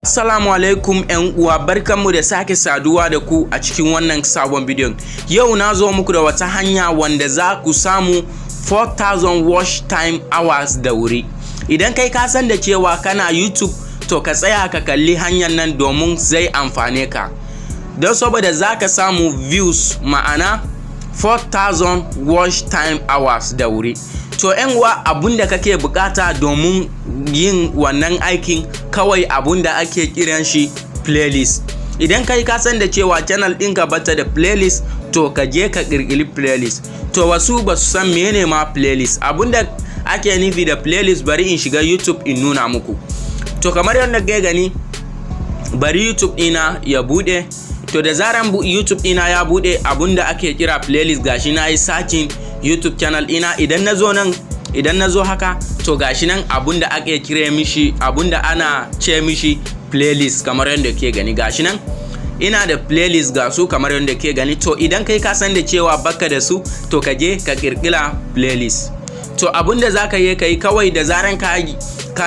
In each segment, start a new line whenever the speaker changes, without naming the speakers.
Assalamu alaikum ƴan uwa, barkanmu da sake saduwa da ku a cikin wannan sabon bidiyon. Yau na zo muku da wata hanya wanda za ku samu 4000 watch time hours da wuri. Idan kai ka san da cewa kana YouTube, to ka tsaya ka kalli hanyar nan domin zai amfane ka. Don saboda za ka samu views, ma'ana 4000 watch time hours da wuri. To ƴan uwa, abun da kake bukata domin yin wannan aikin kawai abun da ake kiran shi playlist. Idan kai ka san da cewa channel ɗinka bata da playlist, to ka je ka ƙirƙiri playlist. To wasu ba su san mene ma playlist. Abun da ake nufi da playlist, bari in shiga YouTube in nuna muku. To kamar yadda ka gani, bari YouTube ɗina ya buɗe. To da zaran YouTube ɗina ya buɗe, abun da ake kira playlist gashi na yi searching YouTube channel ɗina. Idan na zo haka, to gashi nan abun da ake kira mishi, abun da ana ce mishi playlist kamar yadda ke gani. Gashi nan ina da playlist ga su kamar yadda ke gani. To idan kai ka san da cewa baka da su, to ka je ka kirkira playlist. To abun da zaka yi kai kawai da zaran ka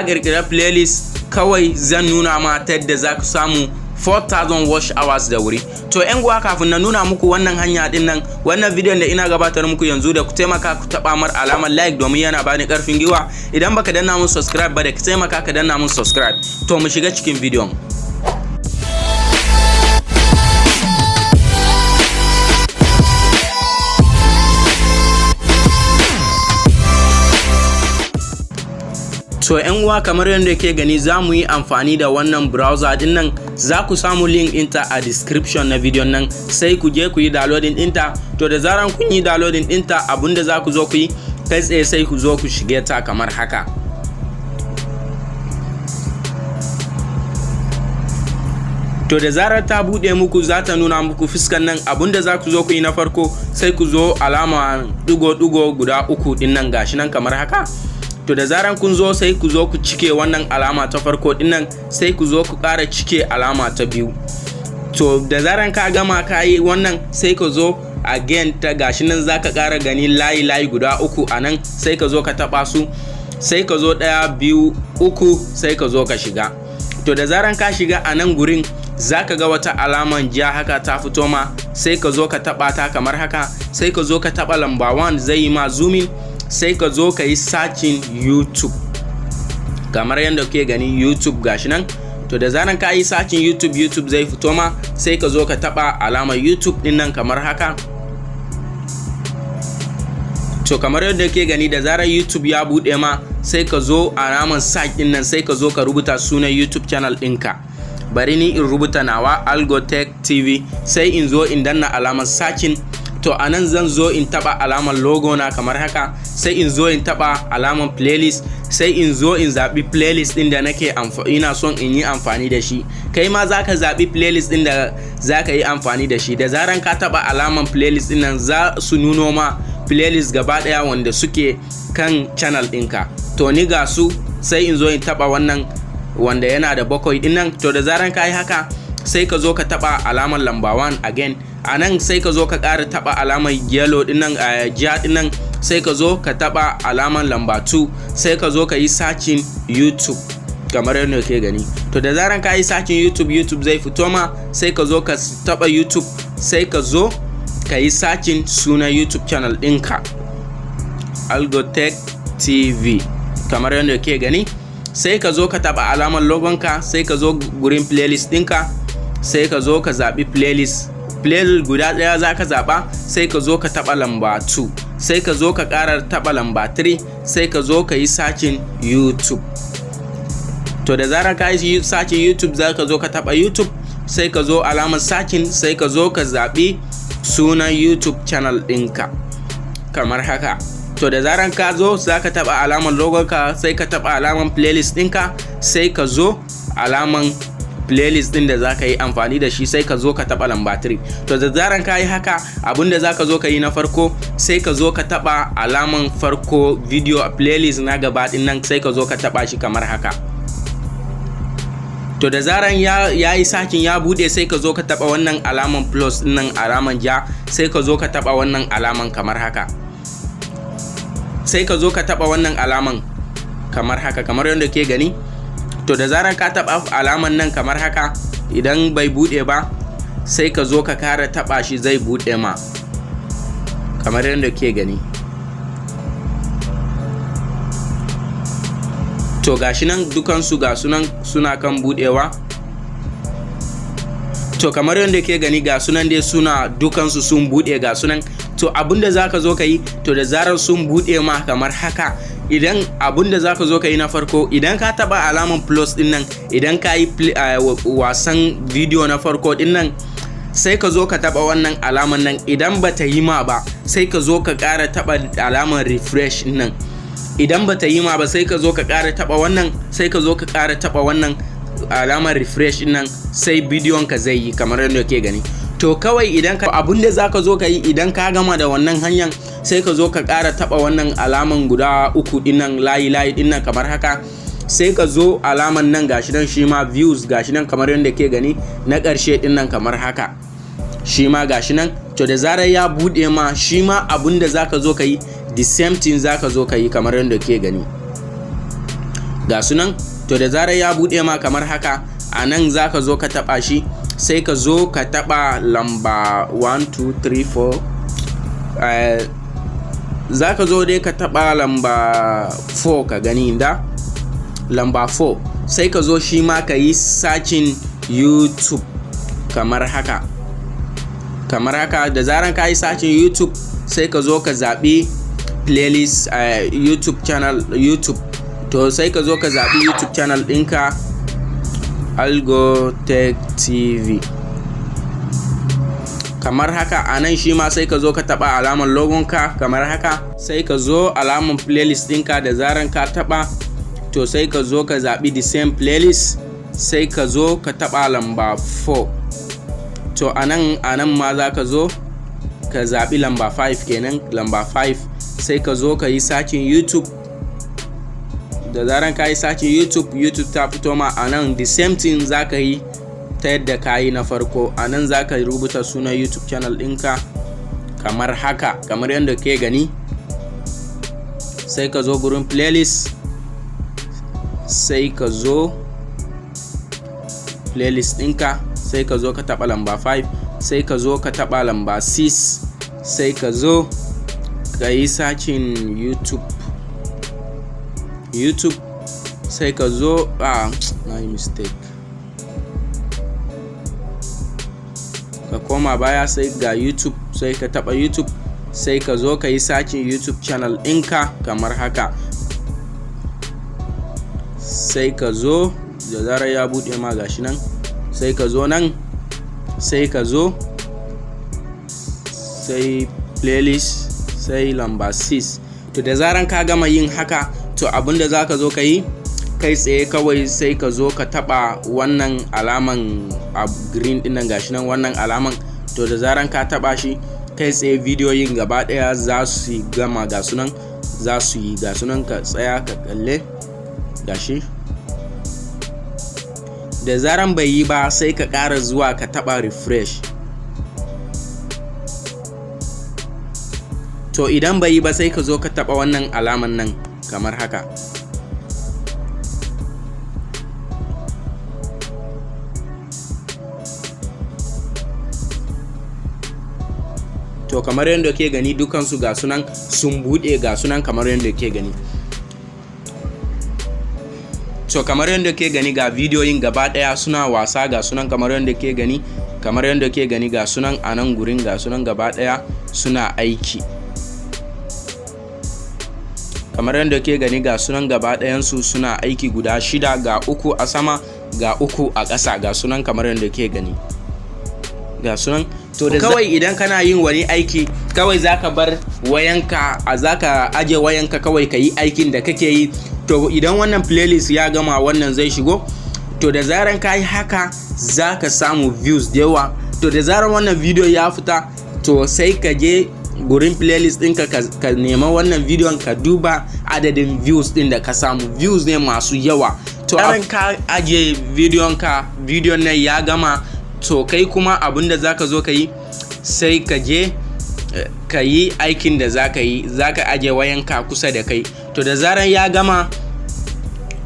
kirkira playlist, kawai zan nuna ma ta yadda zaka samu 4000 watch hours da wuri. To ƴan uwa, kafin na nuna muku wannan hanya din nan, wannan bidiyon da ina gabatar muku yanzu, da ku taimaka ku taba mar alamar like domin yana bani karfin gwiwa. Idan baka danna mun subscribe ba, da ka taimaka ka danna mun subscribe. To mu shiga cikin bidiyon. So ƴan uwa, kamar yadda ke gani, za mu yi amfani da wannan browser din nan. Za ku samu link ɗinta a description na bidiyon nan, sai ku je ku yi downloading ɗinta. To da zaran kun yi downloading ɗinta, abinda za ku zo ku yi kai tsaye, sai ku zo ku shige ta kamar haka. To da zarar ta buɗe muku, za ta nuna muku fuskan nan. Abinda za ku zo ku yi na farko, sai ku zo alama ɗigo-ɗigo guda 3 ɗin nan, gashi nan kamar haka. To da zaran kun zo, sai ku zo ku cike wannan alama ta farko din nan, sai ku zo ku ƙara cike alama ta biyu. To da zaran ka gama ka yi wannan, sai ka zo again ta gashi nan, za ka ƙara gani layi guda 3 a nan, sai ka zo ka taɓa su, sai ka zo 1 2 3, sai ka zo ka shiga. To da zaran ka shiga a nan gurin, za ka ga wata alaman ja haka ta fito ma, sai ka zo ka taɓa ta kamar haka, sai ka zo ka taɓa lamba 1, zai yi ma zooming. Sai ka zo ka yi searching YouTube kamar yadda kuke gani, YouTube gashi nan. To da zaran ka yi searching YouTube zai fito ma, sai ka zo ka taba alamar YouTube din nan kamar haka. To kamar yadda kuke gani, da zaran YouTube ya bude ma, sai ka zo alamar search din nan, sai ka zo ka rubuta sunan YouTube channel ɗinka. Bari ni in rubuta nawa, Algotech TV, sai in zo in danna alamar searching. To anan zan zo in taba alamar logo na kamar haka, sai in zo in taba alamar playlist, sai in zo in zabi playlist din da nake ina son in yi amfani da shi. Kai ma zaka zabi playlist din da zaka yi amfani da shi. Da zaran ka taba alamar playlist din nan, za su nuno ma playlist gaba daya wanda suke kan channel ɗinka. To ni ga su, sai in zo in taba wannan wanda yana da 7 din nan. To da zaran ka yi haka, sai ka zo ka taba alamar lamba 1 again. A nan sai ka zo ka ƙara taɓa alamar yellow dinnan, ja dinnan, sai ka zo ka taɓa alamar lamba 2, sai ka zo ka yi searching YouTube kamar yadda ke gani. To da zaran ka yi searching YouTube zai fito ma, sai ka zo ka taɓa YouTube, sai ka zo ka yi searching sunan YouTube channel ɗinka, Algotech TV kamar yadda ke gani. Sai ka zo ka taɓa alamar logonka, sai ka zo gurin playlist ɗinka, sai ka zo ka zaɓi playlist guda ɗaya za ka zaɓa, sai ka zo ka taɓa lamba 2, sai ka zo ka ƙara taɓa lamba 3, sai ka zo ka yi searching YouTube. To da zarar ka yi searching YouTube, za ka zo ka taɓa YouTube, sai ka zo alamar searching, sai ka zo ka zaɓi sunan YouTube channel ɗinka kamar haka. To da zaran ka zo, za ka taɓa alamar logonka, sai ka taɓa alamar playlist ɗinka, sai ka zo alamar playlist din da zaka yi amfani da shi, sai ka zo ka taba lamba 3. To da zaran ka yi haka, abinda zaka zo ka yi na farko, sai ka zo ka taba alaman farko video a playlist na gaba din nan, sai ka zo ka taba shi kamar haka. To da zaran ya yi sakin ya bude, sai ka zo ka taba wannan alaman plus din nan, alaman ja, sai ka zo ka taba wannan alaman kamar haka. Sai ka zo ka taba wannan alaman kamar haka, kamar yadda ke gani. to da zaran ka taba alaman nan kamar haka, idan bai bude ba sai ka zo ka kara taba shi zai bude ma kamar yadda ke gani. To gashi nan dukansu ga sunan suna kan budewa. To kamar yadda ke gani ga sunan dai suna dukansu sun bude ga sunan. To abinda zaka zo ka yi, to da zarar sun bude ma kamar haka, idan abinda zaka zo ka yi na farko, idan ka taba alaman plus din nan, idan ka yi wasan video na farko din nan, sai ka zo ka taba wannan alaman nan. Idan bata yi ma ba sai ka zo ka kara taba alaman refresh din nan. Idan bata yi ma ba sai ka zo ka kara taba wannan, sai ka zo ka kara taba wannan alamar refresh din nan, sai bidiyon ka zai yi kamar yadda ke gani. To kawai idan ka abinda zaka zo ka yi, idan ka gama da wannan hanyar sai ka zo ka kara taba wannan alaman guda uku din nan, layi din nan kamar haka, sai ka zo alaman nan gashi nan shi ma views gashi nan kamar yadda ke gani na ƙarshe din nan kamar haka, shi ma gashi nan. To da zarar ya bude ma, shi ma abinda zaka zo ka yi the same thing zaka zo ka yi kamar yadda ke gani ga sunan. To da zarar ya bude ma kamar haka, a nan zaka zo ka taba shi, sai ka zo ka taba lamba 1 2 3 4 zaka zo dai ka taba lamba 4 ka gani da lamba 4, sai ka zo shi ma ka yi searching YouTube kamar haka. Da zaran ka yi searching YouTube sai ka zo ka zaɓi playlist YouTube channel YouTube. To sai ka zo ka zaɓi YouTube channel ɗinka Algo Tech TV kamar haka. A nan shi ma sai ka zo ka taɓa alaman logonka kamar haka, sai ka zo alaman playlist ɗinka. Da zaran ka taɓa, to sai ka zo ka zaɓi the same playlist, sai ka zo ka taɓa lamba 4. To a nan ma za ka zo ka zaɓi lamba 5 kenan, lamba 5, sai ka zo ka yi searching YouTube. Da zaran ka yi searching YouTube ta fito ma. A nan the same thing za ka yi ta yadda ka yi na farko. A nan za ka rubuta sunan YouTube channel ɗinka kamar haka, kamar yadda ke gani. Sai ka zo gurin playlist, sai ka zo playlist ɗinka, sai ka zo ka taɓa lamba 5, sai ka zo ka taɓa lamba 6, sai ka zo ka yi searching YouTube, sai ka zo na yi mistake, ka koma baya, sai ga YouTube, sai ka taɓa YouTube, sai ka zo ka yi searching YouTube channel ɗinka kamar haka, sai ka zo da zarar ya buɗe ma gashi nan, sai ka zo nan, sai ka zo sai playlist, sai lamba 6. To da zaran ka gama yin haka, to abinda za ka zo ka yi kai tsaye kawai, sai ka zo ka taba wannan alaman green din nan gashi nan, wannan alaman. To da zaran ka taba shi kai tsaye bidiyoyin gaba daya za su gama ga sunan, za su yi ga sunan. Ka tsaya ka kalle gashi. Da zaran bai yi ba sai ka ƙara zuwa ka taba refresh. To idan bai yi ba sai ka zo ka taba wannan alaman nan kamar haka. To kamar yadda ke gani dukansu ga sunan sun bude ga sunan kamar yadda ke gani. To kamar yadda ke gani ga bidiyoyin gaba daya suna wasa ga sunan kamar yadda ke gani, kamar yadda ke gani ga sunan a nan gurin ga sunan gaba daya suna aiki. Kamar yadda ke gani ga sunan gaba ɗayansu suna aiki guda 6, ga 3 a sama ga 3 a ƙasa ga sunan kamar yadda ke gani ga sunan. To da kawai idan kana yin wani aiki kawai zaka bar wayanka, zaka aje wayanka kawai ka yi aikin da kake yi. To idan wannan playlist ya gama wannan zai shigo, to da zaran ka yi haka zaka samu views da yawa. To da zaran wannan video ya fita, to sai ka je gurin playlist ɗinka ka nema wannan bidiyon ka duba adadin views ɗin da ka samu. Views ne masu yawa. To idan ka aje bidiyon nan ya gama, to kai kuma abinda zaka zo ka yi sai ka je ka yi aikin da zaka yi, zaka aje wayanka kusa da kai. To da zaran ya gama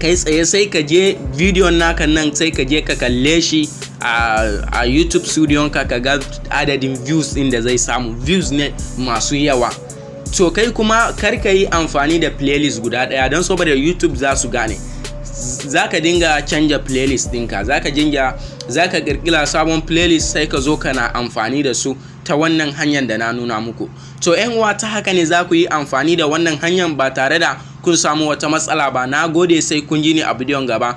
kai tsaye sai ka je bidiyon naka nan sai ka je ka kalle shi a YouTube studio ka ga adadin views din da zai samu, views ne masu yawa. To kai kuma kar ka yi amfani da playlist guda ɗaya don saboda YouTube za su gane. Za ka dinga canja playlist ɗinka, za ka ƙirƙira sabon playlist sai ka zo kana amfani da su ta wannan hanyar da na nuna muku. To yan uwa, ta haka ne za ku yi amfani da wannan hanyar ba tare da kun samu wata matsala ba. Na gode, sai kun ji ni a bidiyon gaba.